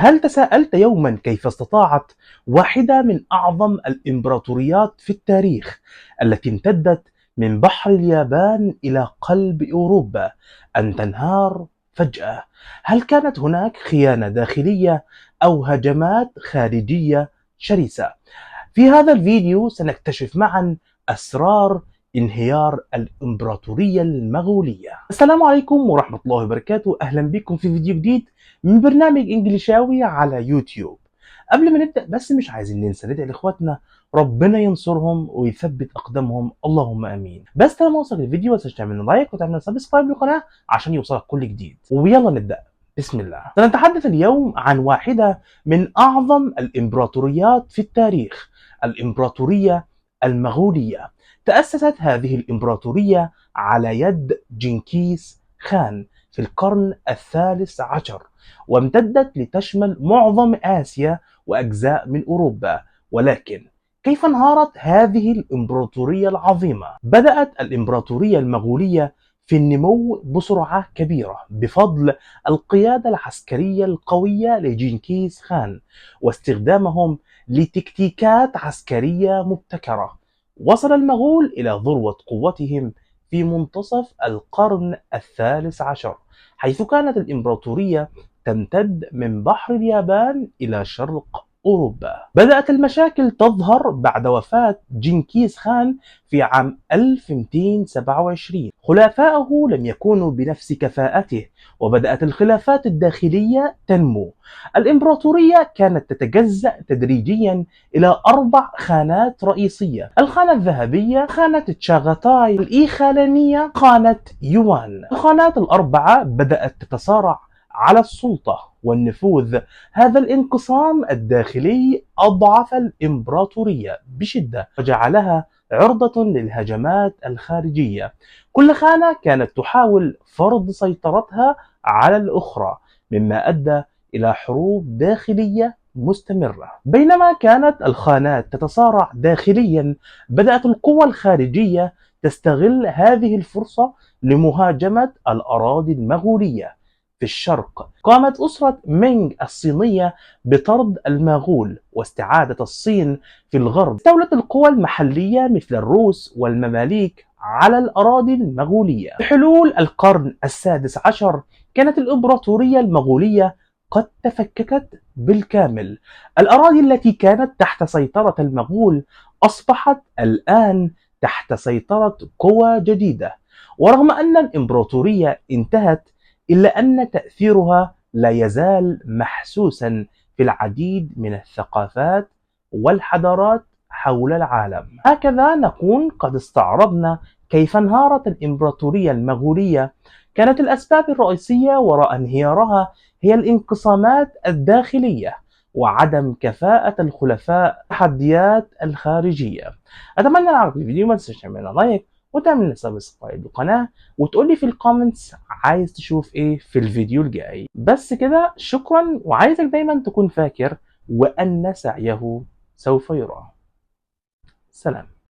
هل تساءلت يوما كيف استطاعت واحدة من أعظم الإمبراطوريات في التاريخ التي امتدت من بحر اليابان إلى قلب أوروبا أن تنهار فجأة؟ هل كانت هناك خيانة داخلية أو هجمات خارجية شرسة؟ في هذا الفيديو سنكتشف معا أسرار انهيار الإمبراطورية المغولية. السلام عليكم ورحمة الله وبركاته، أهلا بكم في فيديو جديد من برنامج إنجليشاوي على يوتيوب. قبل ما نبدأ بس مش عايزين ننسى ندعي لإخواتنا ربنا ينصرهم ويثبت أقدامهم، اللهم آمين. بس لما وصل الفيديو ما تنساش تعمل لايك وتعمل سبسكرايب للقناة عشان يوصلك كل جديد، ويلا نبدأ. بسم الله. سنتحدث اليوم عن واحدة من أعظم الإمبراطوريات في التاريخ، الإمبراطورية المغولية. تأسست هذه الإمبراطورية على يد جنكيز خان في القرن الثالث عشر، وامتدت لتشمل معظم آسيا وأجزاء من أوروبا. ولكن كيف انهارت هذه الإمبراطورية العظيمة؟ بدأت الإمبراطورية المغولية في النمو بسرعة كبيرة بفضل القيادة العسكرية القوية لجنكيز خان واستخدامهم لتكتيكات عسكرية مبتكرة. وصل المغول إلى ذروة قوتهم في منتصف القرن الثالث عشر، حيث كانت الإمبراطورية تمتد من بحر اليابان إلى شرق أوروبا. بدأت المشاكل تظهر بعد وفاة جنكيز خان في عام 1227. خلفائه لم يكونوا بنفس كفاءته، وبدأت الخلافات الداخلية تنمو. الإمبراطورية كانت تتجزأ تدريجيا إلى 4 خانات رئيسية: الخانة الذهبية، خانة تشاغاتاي، الإيخالانية، خانة يوان. الخانات ال4 بدأت تتصارع على السلطة والنفوذ. هذا الانقسام الداخلي أضعف الإمبراطورية بشدة وجعلها عرضة للهجمات الخارجية. كل خانة كانت تحاول فرض سيطرتها على الأخرى، مما أدى إلى حروب داخلية مستمرة. بينما كانت الخانات تتصارع داخليا، بدأت القوى الخارجية تستغل هذه الفرصة لمهاجمة الأراضي المغولية. في الشرق قامت أسرة مينغ الصينية بطرد المغول واستعادة الصين في الغرب. استولت القوى المحلية مثل الروس والمماليك على الأراضي المغولية. بحلول القرن السادس عشر كانت الإمبراطورية المغولية قد تفككت بالكامل. الأراضي التي كانت تحت سيطرة المغول أصبحت الآن تحت سيطرة قوى جديدة. ورغم أن الإمبراطورية انتهت، إلا أن تأثيرها لا يزال محسوسا في العديد من الثقافات والحضارات حول العالم. هكذا نكون قد استعرضنا كيف انهارت الإمبراطورية المغولية. كانت الأسباب الرئيسية وراء انهيارها هي الانقسامات الداخلية وعدم كفاءة الخلفاء والتحديات الخارجية. أتمنى أعجبك الفيديو، ما تنساش تعمل لايك وتعمل سبسكرايب للقناة وتقولي في الكومنتس عايز تشوف ايه في الفيديو الجاي. بس كده، شكرا، وعايزك دايما تكون فاكر وأن سعيه سوف يرى. سلام.